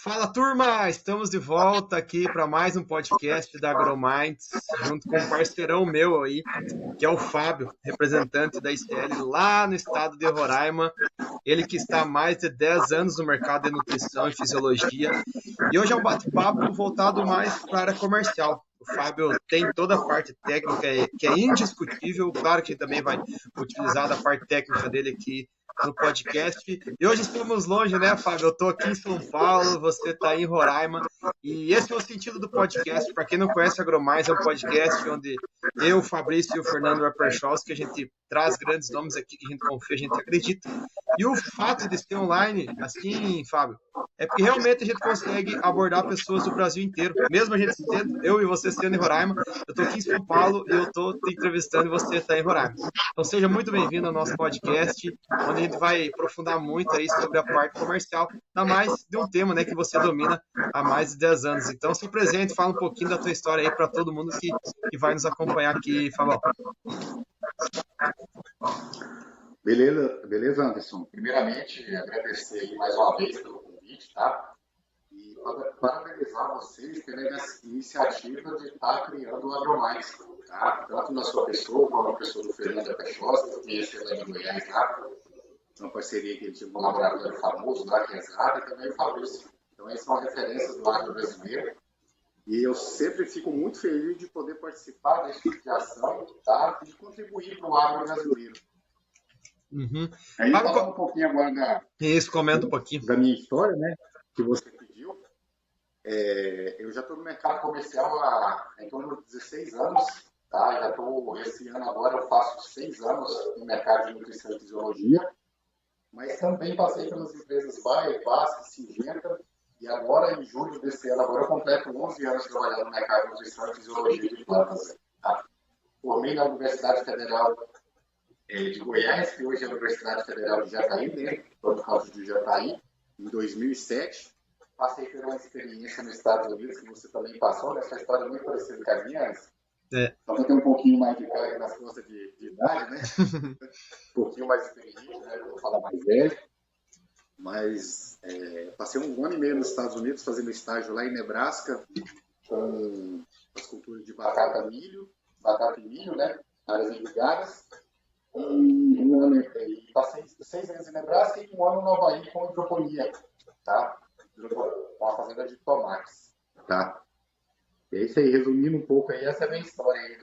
Fala, turma! Estamos de volta aqui para mais um podcast da AgroMinds, junto com um parceirão meu aí, que é o Fábio, representante da STL lá no estado de Roraima. Ele que está há mais de 10 anos no mercado de nutrição e fisiologia. E hoje é um bate-papo voltado mais para a área comercial. O Fábio tem toda a parte técnica que é indiscutível. Claro que ele também vai utilizar da parte técnica dele aqui no podcast. E hoje estamos longe, né, Fábio? Eu estou aqui em São Paulo, você está em Roraima. E esse é o sentido do podcast. Para quem não conhece a AgroMais, é um podcast onde eu, o Fabrício e o Fernando Rapperschowski, a gente traz grandes nomes aqui que a gente confia, a gente acredita. E o fato de ser online, assim, Fábio, é porque realmente a gente consegue abordar pessoas do Brasil inteiro. Mesmo a gente sendo, eu e você sendo em Roraima, eu estou aqui em São Paulo e eu estou te entrevistando e você está em Roraima. Então seja muito bem-vindo ao nosso podcast, onde a gente vai aprofundar muito aí sobre a parte comercial, ainda mais de um tema, né, que você domina há mais de 10 anos. Então se presente, fala um pouquinho da tua história aí para todo mundo que vai nos acompanhar aqui, Fabão. Beleza, Anderson. Primeiramente, agradecer aí mais uma vez pelo convite, tá? E parabenizar vocês pela iniciativa de estar criando o AgroMais, tá? Tanto na sua pessoa, como na pessoa do Fernando Rapperschowski, que conhece lá em Goiás, tá? Uma parceria que ele tinha com um laboratório famoso lá, que é a Zara, e também o Fabrício. Então, essas são referências do agro brasileiro. E eu sempre fico muito feliz de poder participar dessa ação, tá? E de contribuir para o agro brasileiro. Uhum. Aí falando um pouquinho agora comenta um pouquinho da minha história, né, que você pediu. Eu já estou no mercado comercial há em torno de 16 anos, tá? Já estou, esse ano agora eu faço 6 anos no mercado de nutrição e fisiologia, mas também passei pelas empresas Bayer, Basf, Syngenta, e agora em julho desse ano, agora eu completo 11 anos trabalhando no mercado de nutrição e fisiologia de plantas. Tá? Formei na Universidade Federal de Goiás, que hoje é a Universidade Federal de Jataí, né? Todo o campus de Jataí, em 2007. Passei por uma experiência nos Estados Unidos, que você também passou, nessa história muito parecida com a minha. Só que eu tenho um pouquinho mais de carga nas costas de idade, né? Um pouquinho mais experiente, né? Eu vou falar mais velho. Mas passei um ano e meio nos Estados Unidos fazendo estágio lá em Nebraska com as culturas de batata e milho, né? Áreas irrigadas. E passei 6 anos em Nebraska e 1 ano no Havaí com hidroponia, tá? Com a fazenda de tomates, tá? E é isso aí, resumindo um pouco aí, essa é a minha história aí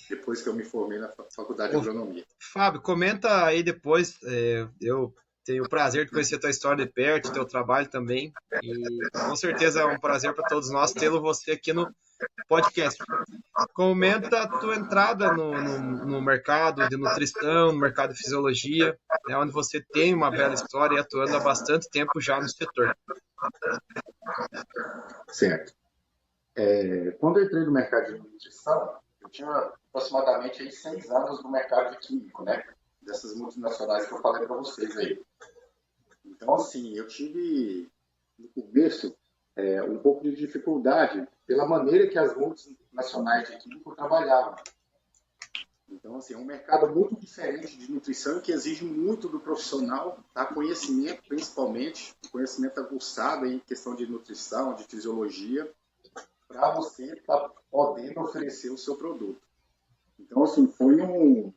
depois que eu me formei na Faculdade de Agronomia. Fábio, comenta aí depois, eu tenho o prazer de conhecer a tua história de perto, teu trabalho também, e com certeza é um prazer para todos nós tê-lo você aqui no podcast. Comenta a tua entrada no mercado de nutrição, no mercado de fisiologia, né, onde você tem uma bela história e atuando há bastante tempo já no setor. Certo. Quando eu entrei no mercado de nutrição, eu tinha aproximadamente 6 anos no mercado de químico, né? Dessas multinacionais que eu falei para vocês aí. Então, assim, eu tive, no começo, um pouco de dificuldade pela maneira que as multinacionais de químico trabalhavam. Então, assim, é um mercado muito diferente de nutrição que exige muito do profissional, tá? Conhecimento, principalmente, conhecimento aguçado em questão de nutrição, de fisiologia, para você estar podendo oferecer o seu produto. Então, assim, foi uma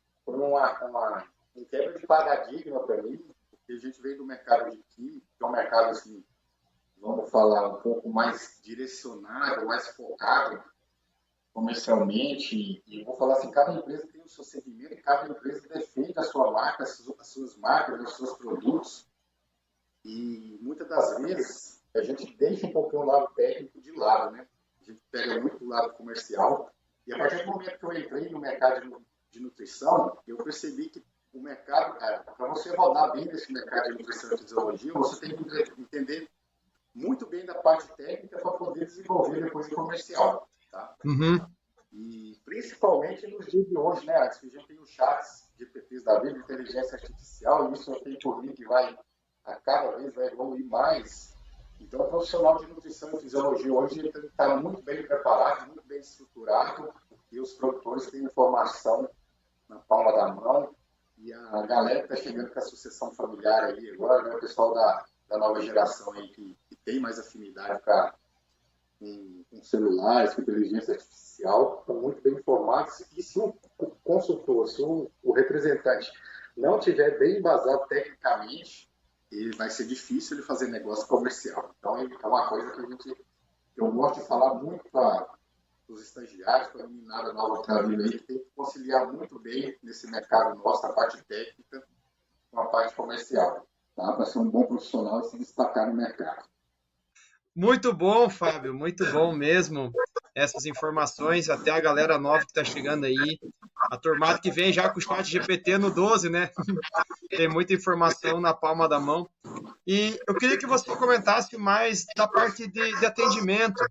quebra de paradigma para mim, porque a gente veio do mercado de química, que é um mercado, assim, vamos falar, um pouco mais direcionado, mais focado comercialmente, e eu vou falar assim, cada empresa tem o seu segmento e cada empresa defende a sua marca, as suas marcas, os seus produtos, e muitas das vezes a gente deixa um pouquinho o lado técnico de lado, né? A gente pega muito o lado comercial, e a partir do momento que eu entrei no mercado de nutrição, eu percebi que o mercado, para você rodar bem nesse mercado de nutrição e fisiologia, você tem que entender muito bem da parte técnica para poder desenvolver depois o comercial. Tá? Uhum. E principalmente nos dias de hoje, né? Antes que a gente tem os chats de GPTs da vida, inteligência artificial, e isso eu tenho por mim que a cada vez vai evoluir mais. Então, o profissional de nutrição e fisiologia hoje está muito bem preparado, muito bem estruturado, porque os produtores têm informação na palma da mão, e a galera que está chegando com a sucessão familiar aí agora, né? O pessoal da nova geração aí que tem mais afinidade com celulares, com inteligência artificial, estão muito bem informados. E se o consultor, se o representante não tiver bem embasado tecnicamente, vai ser difícil ele fazer negócio comercial. Então, é uma coisa que eu gosto de falar muito para os estagiários, para a meninada nova que está vindo aí, que tem que conciliar muito bem nesse mercado nosso, a parte técnica com a parte comercial, tá? Para ser um bom profissional e se destacar no mercado. Muito bom, Fábio, muito bom mesmo essas informações, até a galera nova que está chegando aí, a turmada que vem já com o chat GPT no 12, né? Tem muita informação na palma da mão. E eu queria que você comentasse mais da parte de atendimento.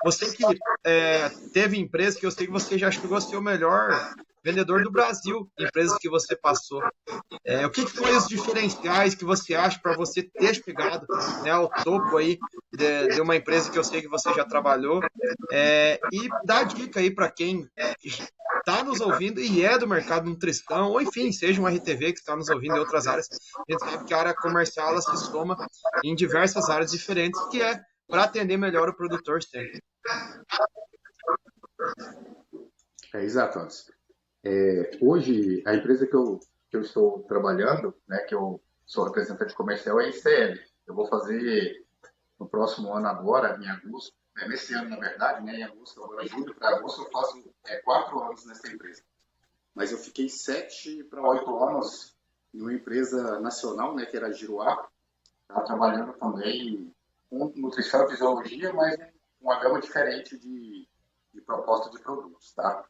Você que teve empresa que eu sei que você já chegou a ser o melhor vendedor do Brasil, empresas que você passou. O que foi os diferenciais que você acha para você ter chegado, né, ao topo aí de uma empresa que eu sei que você já trabalhou? E dá dica aí para quem está nos ouvindo e é do mercado de nutrição, ou enfim, seja um RTV que está nos ouvindo em outras áreas. A gente sabe que a área comercial ela se soma em diversas áreas diferentes, que é para atender melhor o produtor sempre. Exato, Anderson. Hoje, a empresa que eu estou trabalhando, né, que eu sou representante comercial, é a ICL. Eu vou fazer no próximo ano agora, em agosto, nesse ano, na verdade, né, em agosto, agora julho para agosto, eu faço 4 anos nessa empresa. Mas eu fiquei 7 para 8 anos em uma empresa nacional, né, que era a Giruá, tá, trabalhando também com nutrição e fisiologia, mas uma gama diferente de proposta de produtos, tá?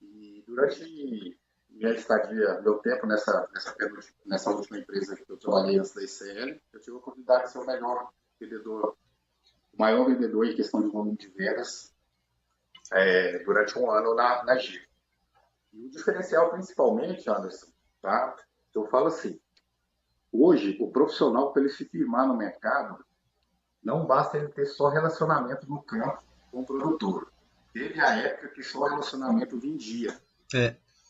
E durante minha estadia, meu tempo nessa última empresa que eu trabalhei antes da ICL, eu tive a oportunidade de ser o melhor vendedor, o maior vendedor em questão de volume de vendas durante um ano na GIR. E o diferencial principalmente, Anderson, tá? Eu falo assim, hoje o profissional, para ele se firmar no mercado, não basta ele ter só relacionamento no campo com o produtor. Teve a época que só relacionamento vendia.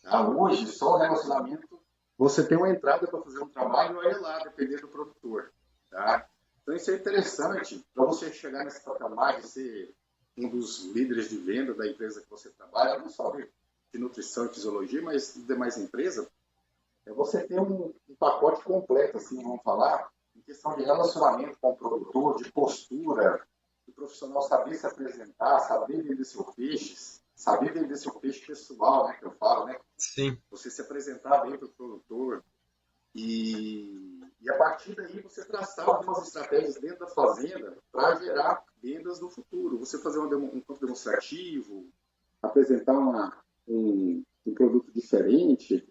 Tá? Hoje, só relacionamento, você tem uma entrada para fazer um trabalho, olha lá, dependendo do produtor. Tá? Então, isso é interessante para você chegar nesse patamar de ser um dos líderes de venda da empresa que você trabalha, não só de nutrição e fisiologia, mas de demais empresas, é você ter um pacote completo, assim, vamos falar, em questão de relacionamento com o produtor, de postura, do profissional saber se apresentar, saber vender seu peixe pessoal, né, que eu falo, né? Sim. Você se apresentar bem para o produtor e a partir daí você traçar algumas estratégias dentro da fazenda para gerar vendas no futuro. Você fazer um campo demonstrativo, apresentar um produto diferente.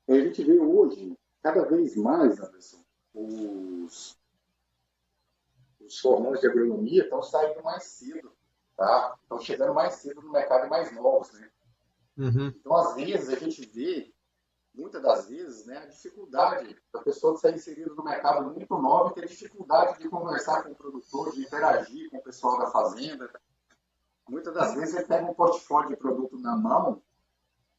A gente vê hoje, cada vez mais, Anderson, os hormônios de agronomia estão saindo mais cedo, tá? Estão chegando mais cedo no mercado e mais novos, né? Uhum. Então, às vezes, a gente vê, muitas das vezes, né, a dificuldade da pessoa de ser inserida no mercado muito novo e ter dificuldade de conversar com o produtor, de interagir com o pessoal da fazenda. Muitas das vezes ele pega um portfólio de produto na mão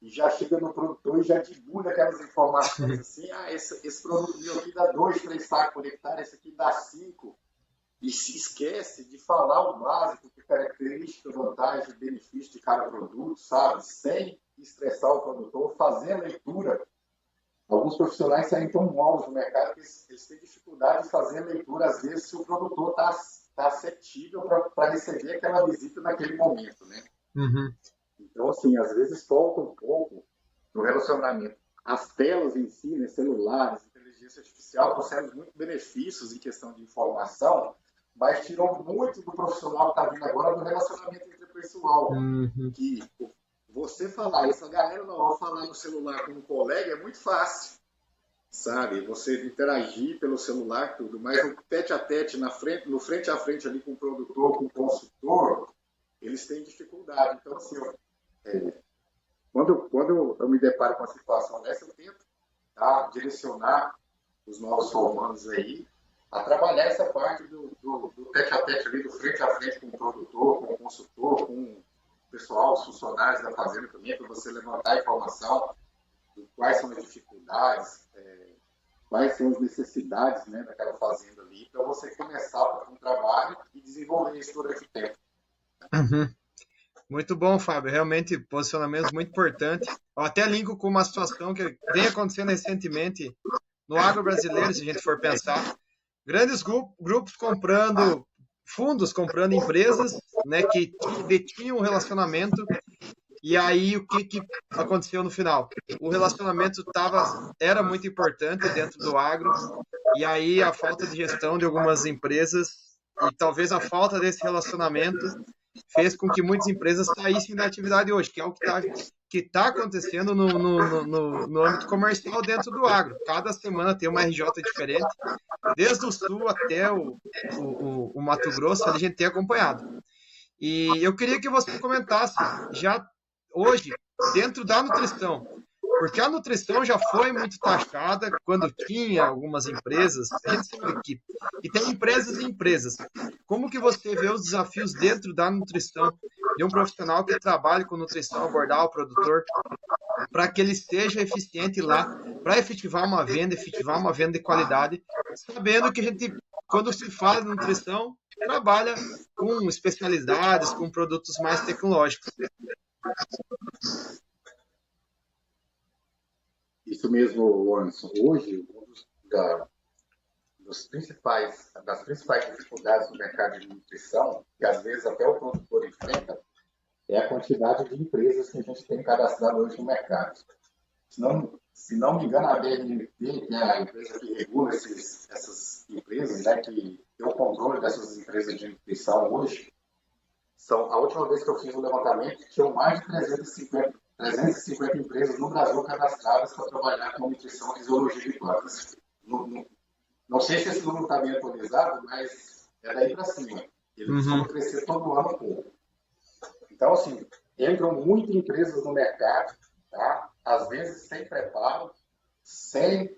e já chega no produtor e já divulga aquelas informações assim, esse produto meu aqui dá 2, 3 sacos por hectare, esse aqui dá 5, e se esquece de falar o básico, que característica, vantagem, benefício de cada produto, sabe? Sem estressar o produtor, fazer a leitura. Alguns profissionais saem tão novos no mercado que eles têm dificuldade de fazer a leitura, às vezes, se o produtor está acessível para receber aquela visita naquele momento, né? Uhum. Então, assim, às vezes falta um pouco no relacionamento. As telas em si, né, celulares, inteligência artificial, trouxeram muitos benefícios em questão de informação, mas tirou muito do profissional que está vindo agora do relacionamento interpessoal. Uhum. Que você falar, essa galera não vai falar no celular com um colega é muito fácil, sabe? Você interagir pelo celular, tudo, mas no tete a tete, no frente a frente ali com o produtor, com o consultor, eles têm dificuldade. Então, assim, quando eu me deparo com uma situação dessa, eu tento direcionar os novos formandos aí a trabalhar essa parte do tete a tete ali, do frente a frente com o produtor, com o consultor, com o pessoal, os funcionários da fazenda também, para você levantar a informação de quais são as dificuldades, quais são as necessidades, né, daquela fazenda ali, para você começar um trabalho e desenvolver isso durante o tempo. Uhum. Muito bom, Fábio. Realmente, posicionamentos muito importantes. Eu até linko com uma situação que vem acontecendo recentemente no agro brasileiro, se a gente for pensar. Grandes grupos comprando, fundos comprando empresas, né, que detinham o relacionamento. E aí, o que aconteceu no final? O relacionamento era muito importante dentro do agro, e aí a falta de gestão de algumas empresas e talvez a falta desse relacionamento fez com que muitas empresas saíssem da atividade hoje, que é o que tá acontecendo no âmbito comercial dentro do agro. Cada semana tem uma RJ diferente, desde o sul até o Mato Grosso, a gente tem acompanhado. E eu queria que você comentasse já hoje, dentro da nutrição, porque a nutrição já foi muito taxada quando tinha algumas empresas, a gente sabe que tem empresas e empresas. Como que você vê os desafios dentro da nutrição de um profissional que trabalha com nutrição, abordar o produtor, para que ele seja eficiente lá, para efetivar uma venda de qualidade, sabendo que a gente, quando se fala de nutrição, trabalha com especialidades, com produtos mais tecnológicos. Isso mesmo, Anderson. Hoje, das principais dificuldades do mercado de nutrição, que às vezes até o produtor enfrenta, é a quantidade de empresas que a gente tem cadastrado hoje no mercado. Se não me engano, a BRMT, que é a empresa que regula essas empresas, né, que tem o controle dessas empresas de nutrição hoje, a última vez que eu fiz o levantamento, tinham mais de 350 empresas no Brasil cadastradas para trabalhar com nutrição e fisiologia de plantas. Não sei se esse número está bem atualizado, mas é daí para cima. Eles vão crescer todo ano um pouco. Então, assim, entram muitas empresas no mercado, tá? Às vezes sem preparo, sem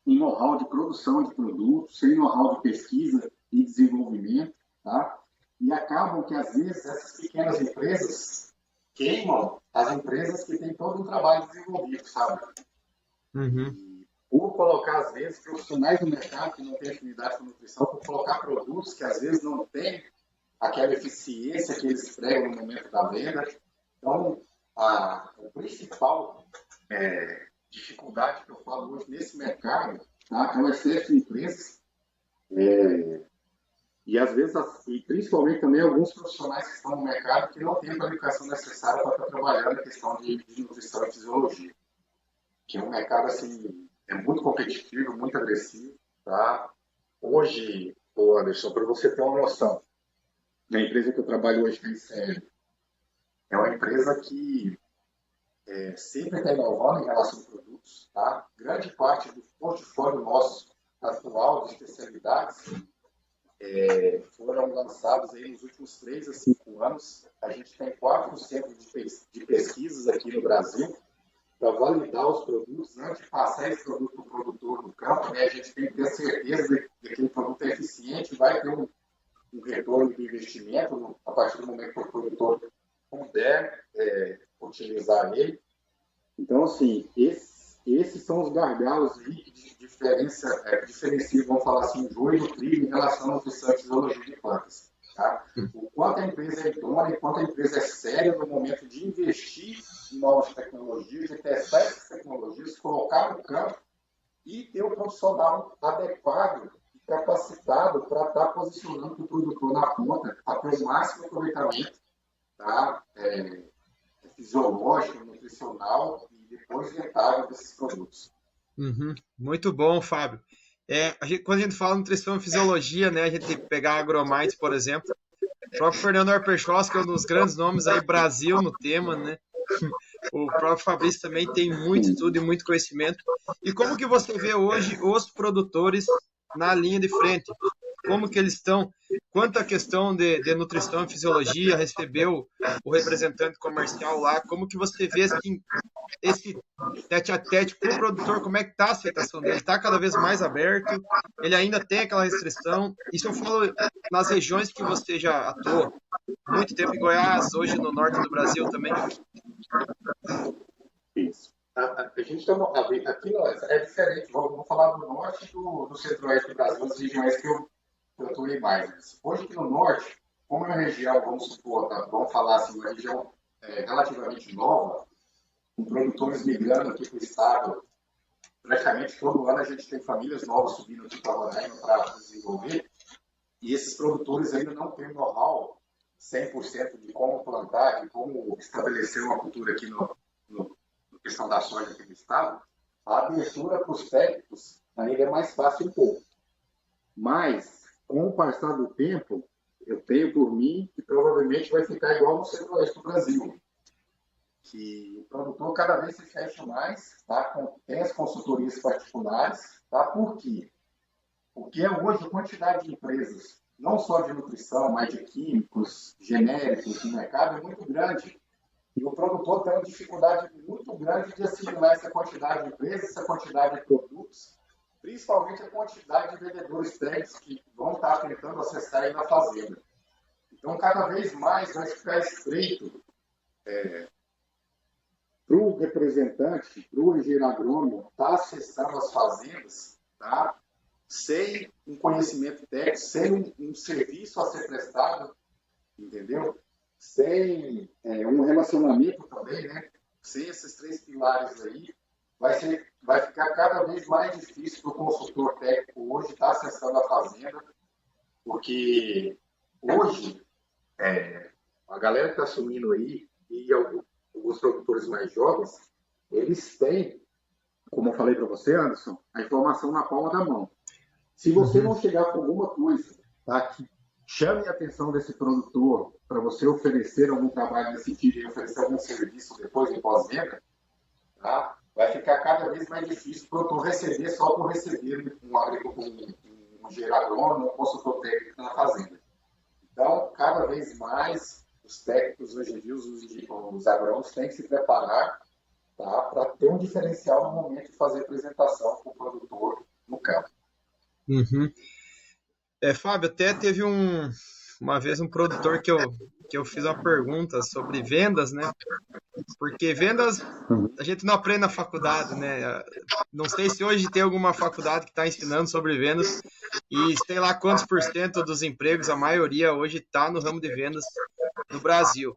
know-how de produção de produtos, sem know-how de pesquisa e desenvolvimento, tá? E acabam que, às vezes, essas pequenas empresas queimam as empresas que têm todo um trabalho desenvolvido, sabe? Uhum. Por colocar, às vezes, profissionais no mercado que não têm afinidade com nutrição, por colocar produtos que, às vezes, não têm aquela eficiência que eles pregam no momento da venda. Então, a principal dificuldade que eu falo hoje nesse mercado, tá, é o excesso de empresas e, às vezes, e principalmente também alguns profissionais que estão no mercado que não têm a qualificação necessária para estar trabalhando na questão de nutrição e fisiologia, que é um mercado assim, é muito competitivo, muito agressivo. Tá? Hoje, Anderson, para você ter uma noção, a empresa que eu trabalho hoje, que é a ICL, é uma empresa que sempre está inovando em relação a produtos. Tá? Grande parte do portfólio nosso atual de especialidades foram lançados aí nos últimos 3 a 5 anos. A gente tem 4 centros de pesquisas aqui no Brasil para validar os produtos. Antes de passar esse produto para o produtor no campo, né, a gente tem que ter certeza de que aquele produto é eficiente, vai ter um retorno do investimento a partir do momento que o produtor puder utilizar ele. Então, assim, esses são os gargalos que diferenciam, vamos falar assim, joio do trigo em relação à nutrição e fisiologia de plantas. Tá? O quanto a empresa é idônea, o quanto a empresa é séria no momento de investir em novas tecnologias, de testar essas tecnologias, colocar no campo e ter um profissional adequado e capacitado para estar posicionando o produtor na ponta, a ter o máximo aproveitamento, tá? Fisiológico, nutricional e depois rentável desses produtos. Uhum. Muito bom, Fábio. Quando a gente fala nutrição e fisiologia, né, a gente tem que pegar a Agromites, por exemplo. O próprio Fernando Arpechos, que é um dos grandes nomes aí, Brasil, no tema, né? O próprio Fabrício também tem muito estudo e muito conhecimento. E como que você vê hoje os produtores na linha de frente? Como que eles estão? Quanto à questão de nutrição e fisiologia, recebeu o representante comercial lá, como que você vê assim, esse tete-a-tete com o produtor, como é que está a aceitação dele? Está cada vez mais aberto? Ele ainda tem aquela restrição? Isso eu falo nas regiões que você já atuou. Muito tempo em Goiás, hoje no norte do Brasil também. Isso. A gente está aqui é diferente. Vou falar do norte e do centro-oeste do Brasil, as regiões que eu atuei mais. Hoje aqui no norte, como é uma região, vamos supor, tá, vamos falar assim, uma região relativamente nova, com produtores migrando aqui para o estado, praticamente todo ano a gente tem famílias novas subindo aqui para Roraima para desenvolver, e esses produtores ainda não têm know-how 100% de como plantar, de como estabelecer uma cultura aqui no questão da soja aqui no estado, a abertura para os técnicos ainda é mais fácil um pouco. Mas, com o passar do tempo, eu tenho por mim que provavelmente vai ficar igual no centro-oeste do Brasil, que o produtor cada vez se fecha mais, tá? Tem as consultorias particulares, tá? Por quê? Porque hoje a quantidade de empresas, não só de nutrição, mas de químicos, genéricos no mercado é muito grande. E o produtor tem uma dificuldade muito grande de assimilar essa quantidade de empresas, essa quantidade de produtos, principalmente a quantidade de vendedores técnicos que vão estar tentando acessar aí na fazenda. Então, cada vez mais vai ficar estreito para o representante, para o engenheiro agrônomo, estar acessando as fazendas, tá? Sem um conhecimento técnico, sem um serviço a ser prestado, entendeu? Sem um relacionamento também, né? Sem esses três pilares aí, vai ficar cada vez mais difícil para o consultor técnico hoje estar acessando a fazenda, porque hoje a galera que está assumindo aí e alguns produtores mais jovens, eles têm, como eu falei para você, Anderson, a informação na palma da mão. Se você não chegar com alguma coisa, tá, que chame a atenção desse produtor para você oferecer algum trabalho nesse sentido e oferecer algum serviço depois de pós-venda, tá, vai ficar cada vez mais difícil o produtor receber só por receber um engenheiro agrônomo, um consultor técnico na fazenda. Então, cada vez mais os técnicos hoje em dia, os agrônomos têm que se preparar, tá, para ter um diferencial no momento de fazer apresentação para o produtor no campo. Uhum. Fábio, até teve uma vez um produtor que eu fiz uma pergunta sobre vendas, né? Porque vendas a gente não aprende na faculdade, né? Não sei se hoje tem alguma faculdade que está ensinando sobre vendas e sei lá quantos por cento dos empregos, a maioria hoje está no ramo de vendas no Brasil.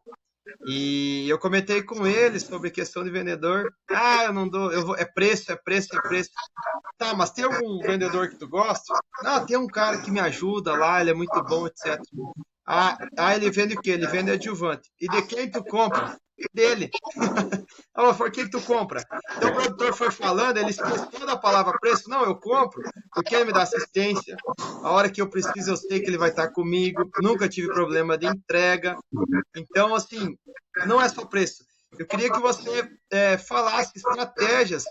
E eu comentei com ele sobre questão de vendedor. Ah, eu não dou, é preço, é preço, é preço. Tá, mas tem algum vendedor que tu gosta? Não, tem um cara que me ajuda lá, ele é muito bom, etc. Ele vende o quê? Ele vende adjuvante. E de quem tu compra? Dele. Por que tu compra? Então o produtor foi falando, ele esqueceu da palavra preço. Não, eu compro porque ele me dá assistência. A hora que eu preciso, eu sei que ele vai estar comigo. Nunca tive problema de entrega. Então, assim, não é só preço. Eu queria que você falasse estratégias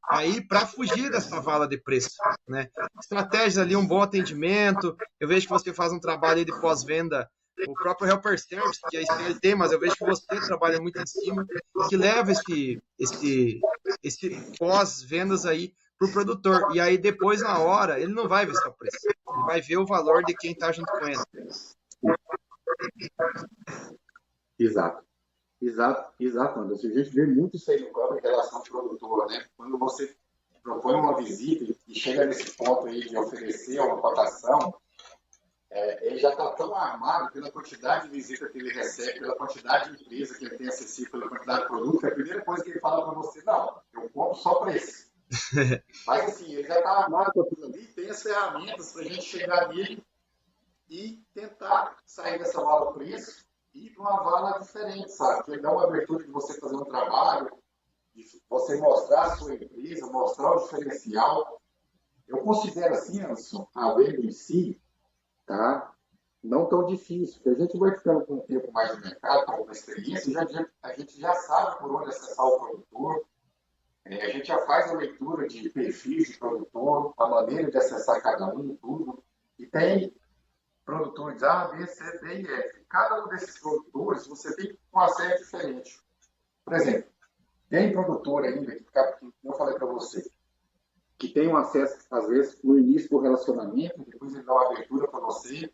aí para fugir dessa vala de preço, né? Estratégias ali, um bom atendimento. Eu vejo que você faz um trabalho de pós-venda, o próprio Helper Service, que a STL tem, mas eu vejo que você trabalha muito em cima, que leva esse pós-vendas aí para o produtor. E aí depois, na hora, ele não vai ver só preço, ele vai ver o valor de quem está junto com ele. Exato. Exato, Anderson. A gente vê muito isso aí no campo em relação ao produtor, né? Quando você propõe uma visita e chega nesse ponto aí de oferecer uma cotação, ele já está tão armado pela quantidade de visita que ele recebe, pela quantidade de empresa que ele tem acessível, pela quantidade de produto, que a primeira coisa que ele fala para você, não, eu compro só preço. Mas assim, ele já está armado com aquilo ali, tem as ferramentas para a gente chegar nele e tentar sair dessa vala preço e para uma vala diferente, sabe? Que dá uma abertura de você fazer um trabalho, de você mostrar a sua empresa, mostrar o diferencial. Eu considero assim, Anderson, a venda em si, tá? Não tão difícil, porque a gente vai ficando com um tempo mais de mercado, com uma experiência, a gente já sabe por onde acessar o produtor, a gente já faz a leitura de perfis de produtor, a maneira de acessar cada um, tudo, e tem produtores A, B, C, D e F. Cada um desses produtores, você tem um acesso diferente. Por exemplo, tem produtor ainda, que eu falei para você, que tem um acesso, às vezes, no início do relacionamento, depois ele dá uma abertura para você.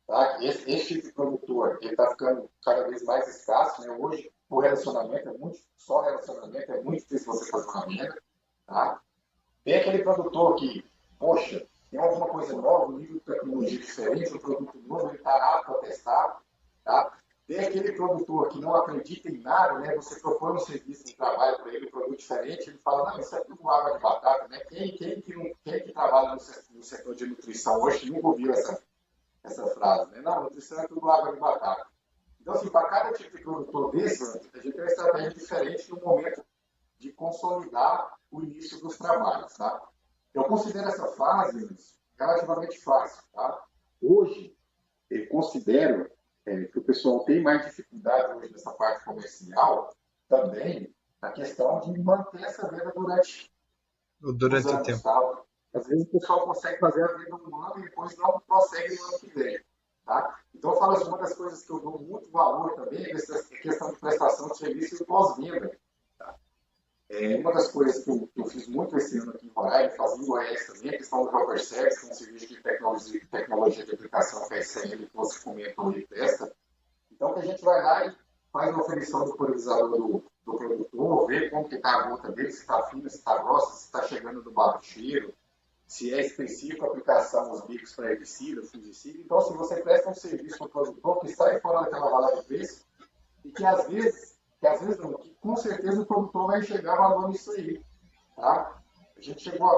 Tá? Esse tipo de produtor, ele está ficando cada vez mais escasso. Né? Hoje, por relacionamento, só relacionamento, é muito difícil você fazer uma venda. Tá? Tem aquele produtor que, poxa, tem alguma coisa nova, um nível de tecnologia diferente, um produto novo, ele está apto a testar. Tá? Tem aquele produtor que não acredita em nada, né? Você propõe um serviço de trabalho para ele, um produto diferente, ele fala, não, isso é tudo água de batata. Né? Quem que trabalha no setor de nutrição hoje nunca ouviu essa frase? Né? Não, nutrição é tudo água de batata. Então, assim, para cada tipo de produtor desse, a gente tem uma estratégia diferente no momento de consolidar o início dos trabalhos. Tá? Eu considero essa fase relativamente fácil. Tá? Hoje, eu considero que o pessoal tem mais dificuldade hoje nessa parte comercial, também na questão de manter essa venda durante o tempo. Tá? Às vezes o pessoal consegue fazer a venda um ano e depois não prossegue no ano que vem. Tá? Então, eu falo assim, uma das coisas que eu dou muito valor também é essa questão de prestação de serviço e pós-venda. Tá? Uma das coisas que eu fiz muito esse ano aqui em Roraima, fazia o OS também, a questão do Dropper Service, que é um serviço de tecnologia de aplicação que é SL, que você comentou e testa. Então, que a gente vai lá e faz uma aferição do pulverizador do produtor, vê como que está a gota dele, se está fina, se está grossa, se está chegando do baixo cheiro, se é específico a aplicação, os bicos para herbicida, fungicida. Então, se você presta um serviço para o produtor que sai fora daquela bala de preço e que às vezes não, que com certeza o produtor vai enxergar valor nisso aí. Tá? A gente chegou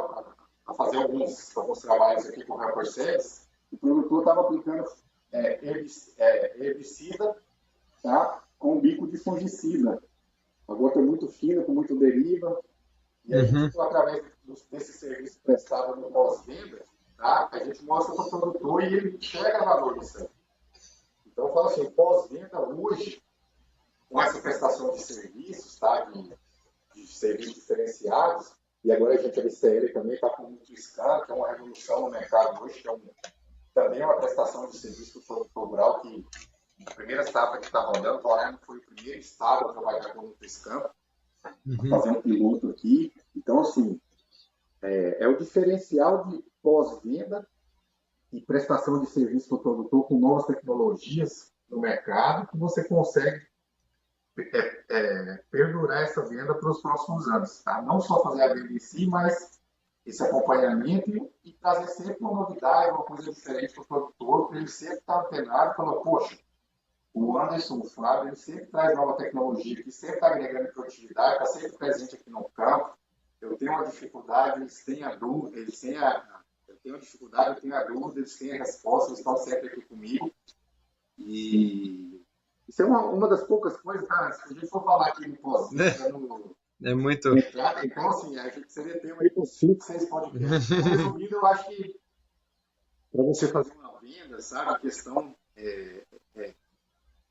a fazer alguns trabalhos aqui com o Rapper Service, o produtor estava aplicando herbicida, tá? Com um bico de fungicida. A gota é muito fina, com muito deriva. E a gente, através desse serviço prestado no pós-venda, tá? A gente mostra para o produtor e ele enxerga valor nisso aí. Então, eu falo assim, pós-venda hoje, com essa prestação de serviços, tá? de serviços diferenciados, e agora a gente, a ICL também está com o NutriScan, que é uma revolução no mercado hoje, que é também é uma prestação de serviço para o produtor rural, que a primeira safra que está rodando, o Roraima foi o primeiro estado a trabalhar com o NutriScan, fazendo um piloto aqui. Então, assim, é o diferencial de pós-venda e prestação de serviço para o produtor com novas tecnologias no mercado, que você consegue perdurar essa venda para os próximos anos. Tá? Não só fazer a venda em si, mas esse acompanhamento e trazer sempre uma novidade, uma coisa diferente para o produtor, para ele sempre estar antenado e falar, poxa, o Anderson, o Flávio, ele sempre traz nova tecnologia, que sempre está agregando produtividade, está sempre presente aqui no campo. Eu tenho uma dificuldade, eles têm a dúvida, eu tenho uma dificuldade, eu tenho a dúvida, eles têm a resposta, eles estão sempre aqui comigo. E isso é uma das poucas coisas, cara, se a gente for falar aqui no pós-venda, é muito. Então, assim, a gente seria ter aí por 5, 6 podcasts. Resumido, eu acho que para você fazer uma venda, sabe, a questão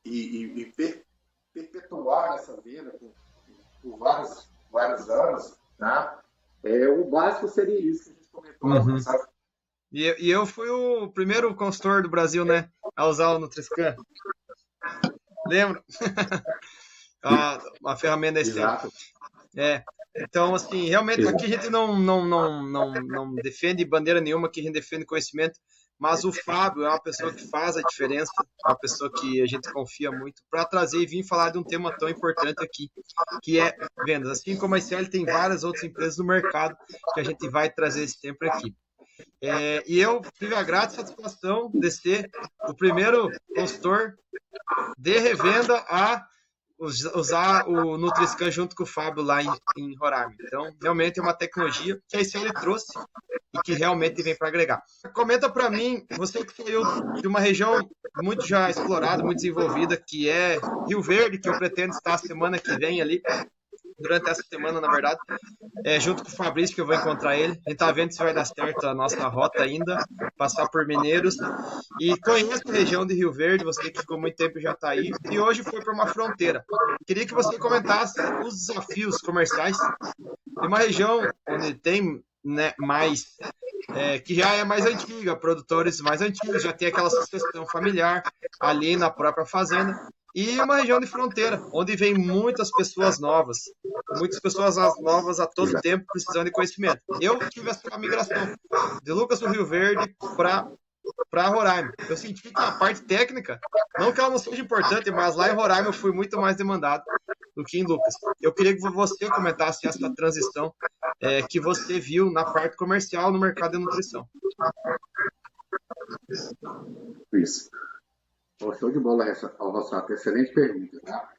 e perpetuar essa venda por vários anos, tá? O básico seria isso que a gente comentou, sabe? E eu fui o primeiro consultor do Brasil, né, a usar o NutriScan. Lembro? Uma ferramenta desse tempo. Então, assim, realmente aqui a gente não defende bandeira nenhuma, aqui a gente defende conhecimento, mas o Fábio é uma pessoa que faz a diferença, é uma pessoa que a gente confia muito para trazer e vir falar de um tema tão importante aqui, que é vendas. Assim como a ICL tem várias outras empresas no mercado que a gente vai trazer esse tempo aqui. E eu tive a grata satisfação de ser o primeiro consultor de revenda a usar o NutriScan junto com o Fábio lá em Roraima. Então, realmente é uma tecnologia que a ICL trouxe e que realmente vem para agregar. Comenta para mim, você que saiu de uma região muito já explorada, muito desenvolvida, que é Rio Verde, que eu pretendo estar a semana que vem ali, durante essa semana, na verdade, junto com o Fabrício, que eu vou encontrar ele. A gente tá vendo se vai dar certo a nossa rota ainda, passar por Mineiros. E conheço a região de Rio Verde, você que ficou muito tempo já está aí, e hoje foi para uma fronteira. Queria que você comentasse os desafios comerciais de uma região onde tem, né, que já é mais antiga, produtores mais antigos, já tem aquela sucessão familiar ali na própria fazenda. E uma região de fronteira, onde vem muitas pessoas novas a todo tempo precisando de conhecimento. Eu tive essa migração de Lucas do Rio Verde para Roraima. Eu senti que a parte técnica, não que ela não seja importante, mas lá em Roraima eu fui muito mais demandado. do Kim Lucas. Eu queria que você comentasse essa transição que você viu na parte comercial no mercado de nutrição. Isso. Show de bola, Rossato. Excelente pergunta. Tá?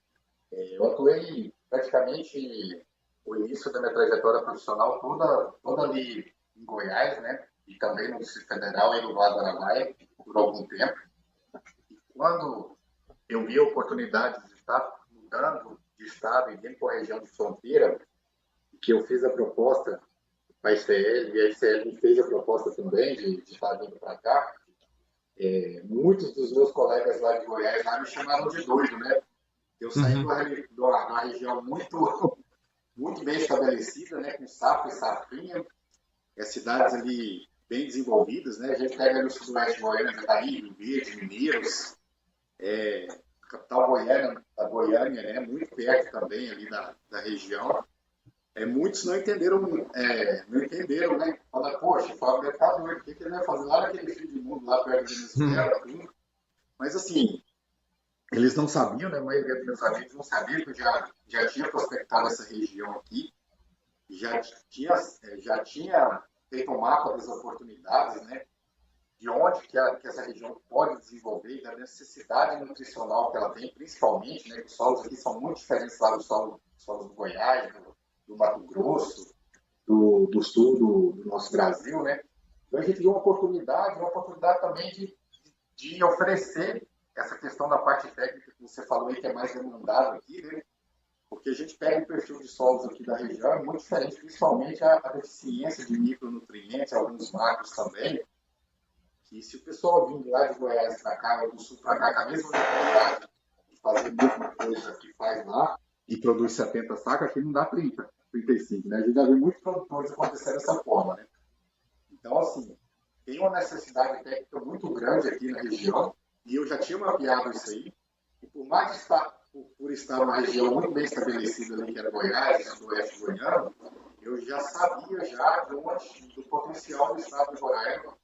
Eu atuei praticamente o início da minha trajetória profissional toda ali em Goiás, né? E também no Distrito Federal e no Vale do Araguaia por algum tempo. E quando eu vi a oportunidade de estar mudando de estado e vindo para a região de fronteira, que eu fiz a proposta para a ICL, e a ICL me fez a proposta também de estar vindo para cá, muitos dos meus colegas lá de Goiás lá me chamaram de doido, né? Eu saí de uma região muito bem estabelecida, né? Com safra e safrinha, cidades ali bem desenvolvidas, né? A gente pega ali o sudoeste goiano, Jataí, Rio Verde, Mineiros, a capital Goiânia, né? Muito perto também ali da região. Muitos não entenderam, né? Falaram, poxa, o Fábio deve estar doido, o que ele vai fazer lá naquele fim de mundo, lá perto de Venezuela, tudo. Mas assim, eles não sabiam, né? A maioria dos meus amigos não sabiam que eu já tinha prospectado essa região aqui, já tinha feito um mapa das oportunidades, né? De onde que essa região pode desenvolver, da necessidade nutricional que ela tem, principalmente, né? Os solos aqui são muito diferentes lá dos solos do Goiás, do Mato Grosso, do sul do nosso Brasil, né? Então a gente viu uma oportunidade também de oferecer essa questão da parte técnica que você falou aí, que é mais demandado aqui, né? Porque a gente pega o perfil de solos aqui da região, é muito diferente, principalmente a deficiência de micronutrientes, alguns macros também, que se o pessoal vindo lá de Goiás para cá, ou do sul para cá, com a mesma oportunidade de fazer a mesma coisa que faz lá, e produz 70 sacas, aqui não dá 30, 35, né? A gente já vê muitos produtores acontecer dessa forma, né? Então, assim, tem uma necessidade técnica muito grande aqui na região, e eu já tinha mapeado isso aí, e por mais por estar numa região muito bem estabelecida ali, que era Goiás, do oeste goiano, eu já sabia do potencial do estado de Roraima,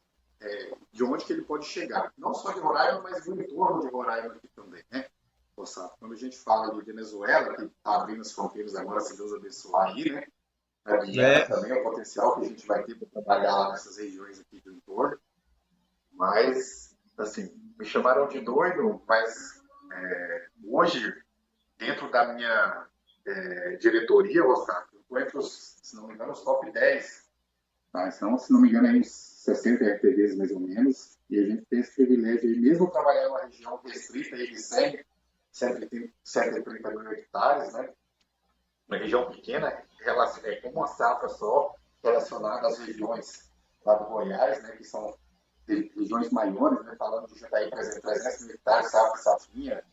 de onde que ele pode chegar. Não só de Roraima, mas do entorno de Roraima aqui também, né? Quando a gente fala de Venezuela, que está abrindo as fronteiras agora, se Deus abençoar aí, né? A Guiana também é o potencial que a gente vai ter para trabalhar lá nessas regiões aqui do entorno. Mas, assim, me chamaram de doido, mas hoje, dentro da minha diretoria, eu estou entre se não me engano, os top 10. Tá? Então, se não me engano, é uns 60 RTVs mais ou menos. E a gente tem esse privilégio de, mesmo trabalhar em uma região restrita de 130 mil hectares, né? Uma região pequena, com uma safra só, relacionada às regiões lá do Goiás, né? Que são regiões maiores, né? Falando de Jataí, por exemplo, 300 mil hectares, safrinha,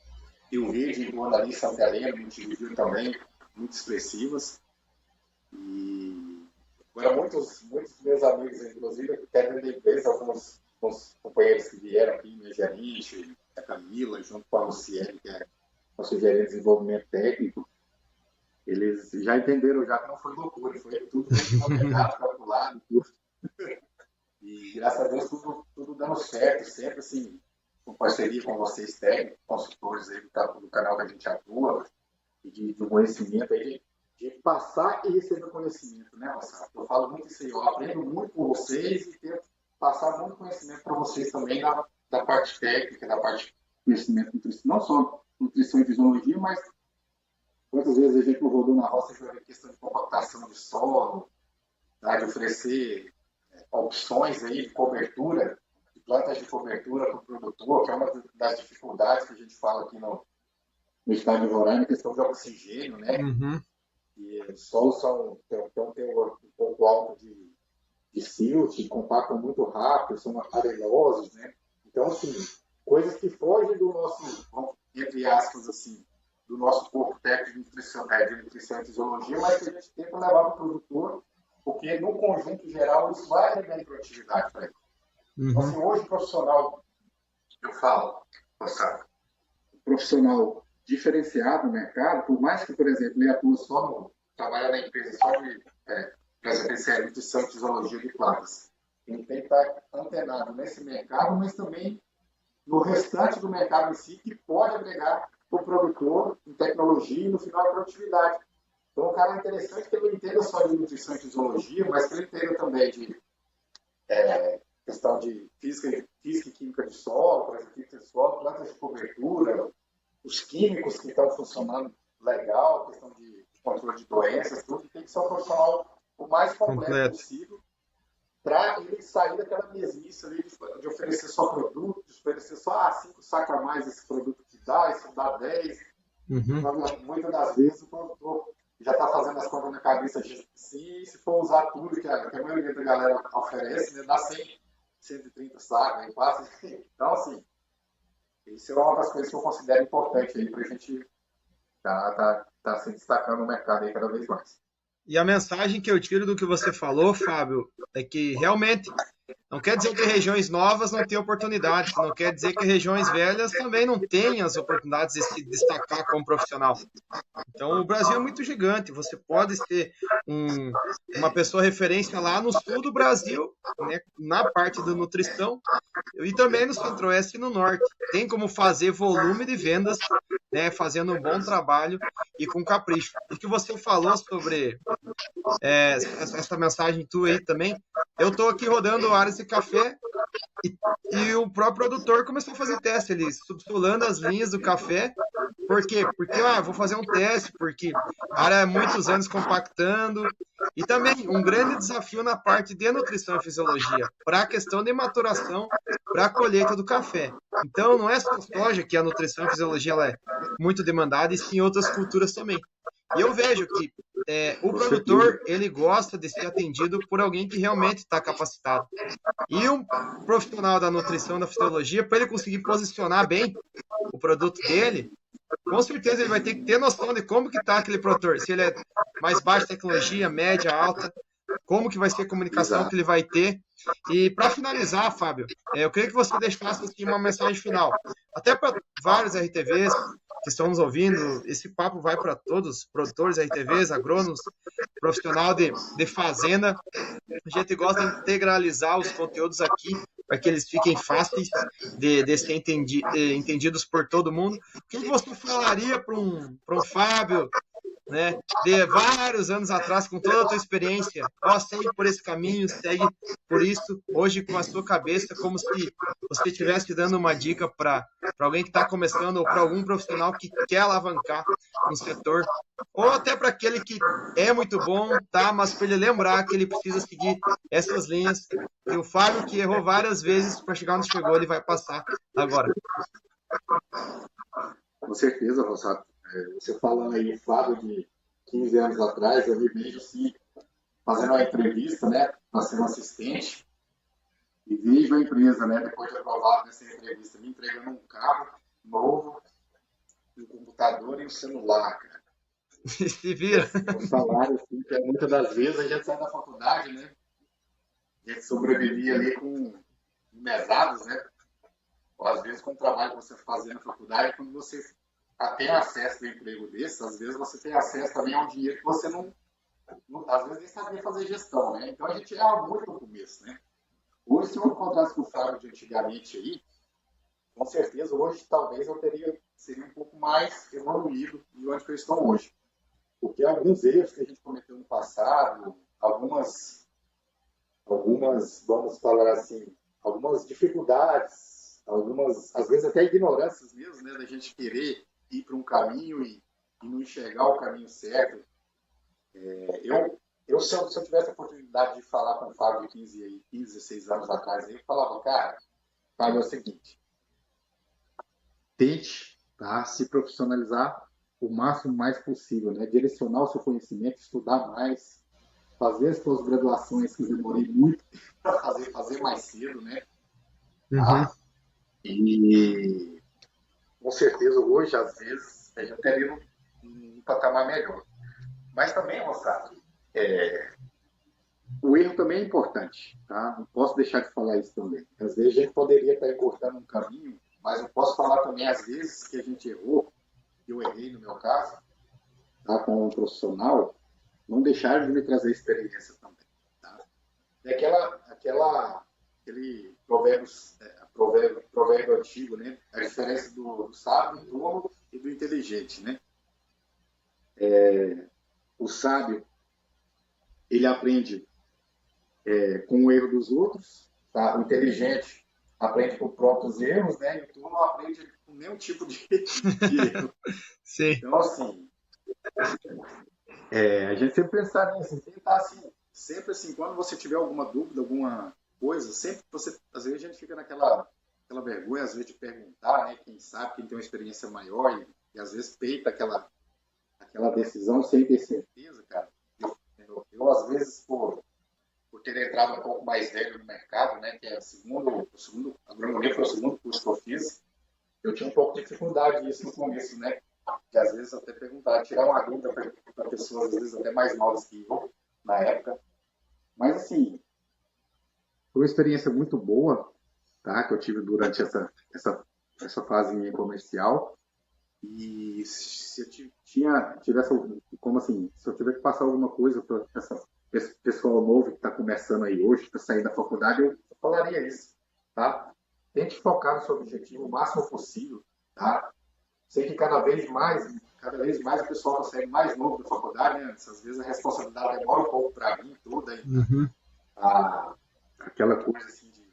Rio Verde, em torno ali, Santa Helena, Montevideo também, muito expressivas. E agora muitos meus amigos, inclusive, que querem da empresa, alguns companheiros que vieram aqui, minha gerente, a Camila, junto com a Luciene, que é nosso gerente de desenvolvimento técnico, eles já entenderam já que não foi loucura, foi tudo planejado, calculado, tudo. E graças a Deus tudo dando certo, sempre assim, com parceria com vocês técnicos, consultores aí do canal que a gente atua, e de conhecimento aí, de passar e receber conhecimento, né, Rossaro? Eu falo muito isso aí, eu aprendo muito com vocês e tento passar muito conhecimento para vocês também da parte técnica, da parte de conhecimento nutricional, não só nutrição e fisiologia, mas quantas vezes a gente não rodou na roça e vai ver questão de compactação de solo, tá? De oferecer opções aí de cobertura, de plantas de cobertura para o produtor, que é uma das dificuldades que a gente fala aqui no estado de Roraima, questão de oxigênio, né? Uhum. E os solos têm um teor um pouco alto de silt, compactam muito rápido, são arenosos, né? Então, assim, coisas que fogem do nosso, entre aspas, assim, do nosso corpo técnico de nutrição e fisiologia, mas que a gente tenta levar para o produtor, porque no conjunto geral isso vai agregar produtividade para ele. Então, assim, hoje o profissional, eu falo, o profissional diferenciado no mercado, por mais que, por exemplo, ele atua trabalha na empresa só de nutrição e fisiologia de plantas, ele tem que estar antenado nesse mercado, mas também no restante do mercado em si, que pode agregar para o produtor em tecnologia e, no final, a produtividade. Então, o cara é interessante que ele entenda só de nutrição e fisiologia, mas que ele entenda também de questão de física e química de solo, por exemplo, química de solo, plantas de cobertura, os químicos que estão funcionando legal, questão de controle de doenças, tudo, tem que ser um profissional o mais completo possível para ele sair daquela mesmice ali de oferecer só produto, de oferecer só 5 sacos a mais esse produto que dá, isso dá 10. Muitas das vezes o produtor já está fazendo as contas na cabeça de sim, se for usar tudo que a maioria da galera oferece, né, dá 100, 130 sacos, aí passa. Então, assim, isso é uma das coisas que eu considero importante aí para a gente tá se destacando no mercado aí cada vez mais. E a mensagem que eu tiro do que você falou, Fábio, é que realmente não quer dizer que regiões novas não têm oportunidades, não quer dizer que regiões velhas também não tenham as oportunidades de se destacar como profissional. Então, o Brasil é muito gigante, você pode ser uma pessoa referência lá no sul do Brasil, né, na parte da nutrição, e também no centro-oeste e no norte. Tem como fazer volume de vendas, né, fazendo um bom trabalho e com capricho. E que você falou sobre essa mensagem tua aí também, eu estou aqui rodando áreas de café e o próprio produtor começou a fazer teste, ele subsolando as linhas do café. Por quê? Porque vou fazer um teste, porque a área há muitos anos compactando. E também um grande desafio na parte de nutrição e fisiologia, para a questão de maturação, para a colheita do café. Então, não é só soja que a nutrição e fisiologia ela é muito demandada, e sim outras culturas também. E eu vejo que o produtor, ele gosta de ser atendido por alguém que realmente está capacitado. E um profissional da nutrição, da fisiologia, para ele conseguir posicionar bem o produto dele, com certeza ele vai ter que ter noção de como que está aquele produtor. Se ele é mais baixa tecnologia, média, alta, como que vai ser a comunicação que ele vai ter. E para finalizar, Fábio, eu queria que você deixasse aqui uma mensagem final. Até para vários RTVs que estão nos ouvindo, esse papo vai para todos, produtores RTVs, agrônomos, profissional de fazenda. A gente gosta de integralizar os conteúdos aqui para que eles fiquem fáceis de ser entendidos por todo mundo. O que você falaria para um Fábio, né, de vários anos atrás, com toda a tua experiência, segue por esse caminho, segue por isso, hoje com a sua cabeça, como se você estivesse dando uma dica para alguém que está começando ou para algum profissional que quer alavancar no setor, ou até para aquele que é muito bom, tá, mas para ele lembrar que ele precisa seguir essas linhas, e o Fábio, que errou várias vezes para chegar onde chegou, ele vai passar agora. Com certeza, Rossato. Você falando aí o Fábio de 15 anos atrás, eu me vejo assim, fazendo uma entrevista, né, para ser um assistente, e vejo a empresa, né, depois de aprovado nessa entrevista, me entregando um carro novo, um computador e um celular, cara. Se vira. O salário, assim, que muitas das vezes a gente sai da faculdade, né, a gente sobrevivia ali com mesados, né, ou às vezes com o trabalho que você fazia na faculdade, quando você tem acesso a um emprego desse, às vezes você tem acesso também a um dinheiro que você não às vezes nem sabia fazer gestão, né? Então a gente erra muito no começo, né? Hoje, se eu encontrasse com o Fábio de antigamente aí, com certeza hoje talvez eu seria um pouco mais evoluído de onde eu estou hoje. Porque alguns erros que a gente cometeu no passado, algumas vamos falar assim, algumas dificuldades, às vezes até ignorâncias mesmo, né? Da gente querer ir para um caminho e não enxergar o caminho certo. Se eu tivesse a oportunidade de falar com o Fábio de 15, 16 anos atrás, eu falava, cara, Fábio, é o seguinte, tente, tá, se profissionalizar o máximo mais possível, né? Direcionar o seu conhecimento, estudar mais, fazer as suas graduações, que eu demorei muito para fazer mais cedo, né? Tá? E com certeza hoje, às vezes, a gente teria um patamar melhor. Mas também, moçada, o erro também é importante, tá? Não posso deixar de falar isso também. Às vezes a gente poderia estar encurtando um caminho, mas eu posso falar também, às vezes, que a gente errou, que eu errei no meu caso, tá? Com um profissional, não deixar de me trazer experiência também, tá? É aquela aquele provérbio antigo, né? A diferença do sábio, do tolo e do inteligente, né? O sábio, ele aprende com o erro dos outros, tá? O inteligente aprende com próprios erros, né? E o tolo não aprende com nenhum tipo de erro. Sim. Então, assim, a gente sempre pensar nisso, tentar assim, sempre assim, quando você tiver alguma dúvida, alguma coisa, sempre você, às vezes a gente fica naquela vergonha, às vezes, de perguntar, né? Quem sabe, quem tem uma experiência maior e às vezes peita aquela decisão sem ter certeza, cara. Eu às vezes, por ter entrado um pouco mais velho no mercado, né, que é a agronomia foi o segundo curso que eu fiz, eu tinha um pouco de dificuldade nisso no começo, né, que às vezes até perguntar, tirar uma dúvida para pessoas, às vezes até mais novas que eu, na época. Mas, assim, foi uma experiência muito boa, tá, que eu tive durante essa fase minha comercial. E se eu tivesse, como assim, se eu tiver que passar alguma coisa para esse pessoal novo que está começando aí hoje, que está saindo da faculdade, eu falaria isso, tá? Tente focar no seu objetivo o máximo possível, tá? Sei que cada vez mais o pessoal está saindo mais novo da faculdade, né? Às vezes a responsabilidade demora um pouco para mim, toda aí, aquela coisa assim de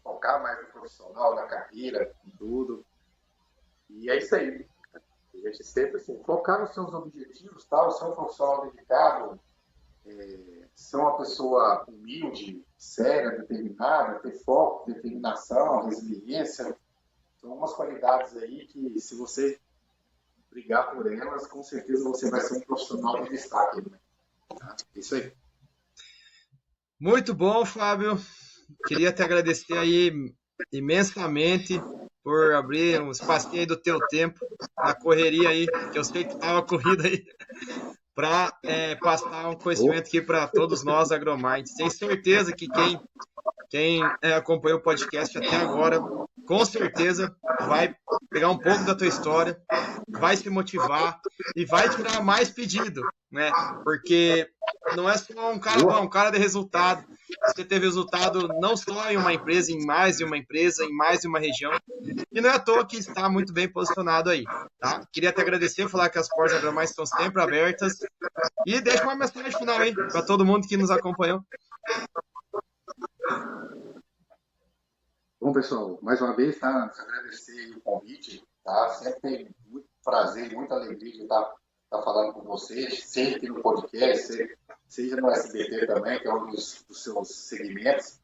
focar mais no profissional, na carreira, em tudo. E é isso aí. A gente sempre assim, focar nos seus objetivos, tá? Ser um profissional dedicado, ser uma pessoa humilde, séria, determinada, ter foco, determinação, resiliência. São algumas qualidades aí que, se você brigar por elas, com certeza você vai ser um profissional de destaque. Né? Tá? Isso aí. Muito bom, Fábio. Queria te agradecer aí imensamente por abrir um espacinho aí do teu tempo na correria aí, que eu sei que estava corrida aí, para passar um conhecimento aqui para todos nós agrominds. Tenho certeza que quem acompanhou o podcast até agora, com certeza vai pegar um pouco da tua história, vai se motivar e vai tirar mais pedido, né? Porque não é só um cara bom, um cara de resultado. Você teve resultado não só em uma empresa, em mais de uma empresa, em mais de uma região. E não é à toa que está muito bem posicionado aí, tá? Queria te agradecer, falar que as portas agrominds estão sempre abertas. E deixa uma mensagem final aí para todo mundo que nos acompanhou. Bom, pessoal, mais uma vez, tá? Agradecer o convite, tá? Sempre tem muito prazer, muita alegria de estar falando com vocês, seja aqui no podcast, seja no SBT também, que é um dos seus segmentos.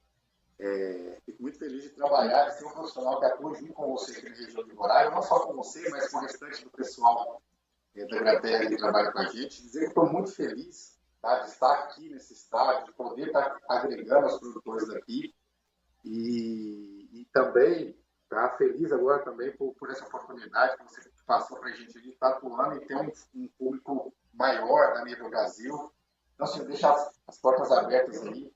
Fico muito feliz de trabalhar, de ser um profissional que atua junto com você aqui na região de Roraima, não só com você, mas com o restante do pessoal da Inglaterra que trabalha com a gente. Dizer que estou muito feliz, tá, de estar aqui nesse estádio, de poder estar agregando os produtores daqui. E também tá feliz agora também por essa oportunidade que você passou para a gente de estar atuando e ter um público maior a nível Brasil. Então, assim, deixar as portas abertas aí.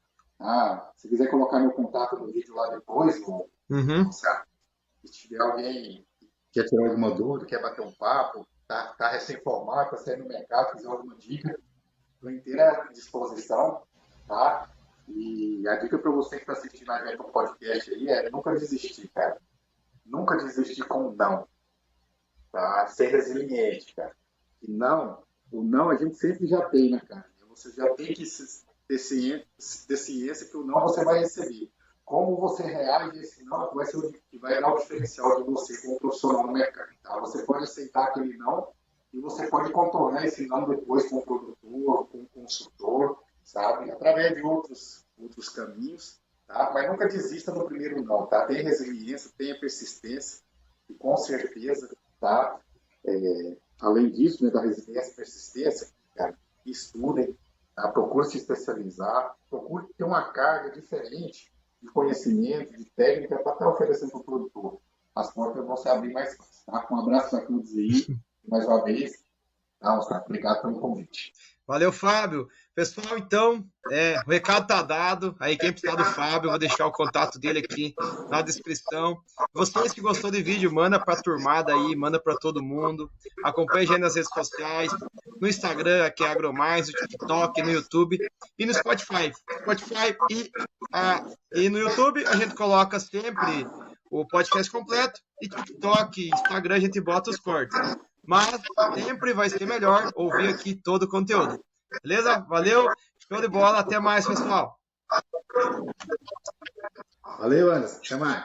Se quiser colocar meu contato no vídeo lá depois, se tiver alguém que quer tirar alguma dúvida, quer bater um papo, tá recém-formado, está saindo no mercado, quiser alguma dica, estou inteira à disposição, tá? E a dica para você que está assistindo a gente no podcast aí é nunca desistir, cara. Nunca desistir com o não. Tá? Ser resiliente, cara. E o não a gente sempre já tem, né, cara? Você já tem que ter ciência que o não você vai receber. Como você reage a esse não vai ser o que vai dar o diferencial de você como profissional no mercado. Tá? Você pode aceitar aquele não e você pode contornar esse não depois com o produtor, com o consultor, sabe? Através de outros caminhos, tá? Mas nunca desista no primeiro não, tá? Tenha resiliência, tenha persistência e com certeza, tá? Além disso, né, da resiliência e persistência, cara, estudem, tá? Procure se especializar, procure ter uma carga diferente de conhecimento, de técnica para estar oferecendo para o produtor. As portas vão se abrir mais fácil, tá? Um abraço para todos aí, mais uma vez, tá? Obrigado pelo convite. Valeu, Fábio. Pessoal, então, o recado tá dado. Aí quem precisar do Fábio, eu vou deixar o contato dele aqui na descrição. Vocês que gostou do vídeo, manda pra turmada aí, manda pra todo mundo. Acompanhe a gente nas redes sociais, no Instagram, que é AgroMais, no TikTok, no YouTube e no Spotify. E no YouTube a gente coloca sempre o podcast completo e TikTok, Instagram a gente bota os cortes. Mas sempre vai ser melhor ouvir aqui todo o conteúdo. Beleza? Valeu, show de bola, até mais, pessoal. Valeu, Anderson. Até mais.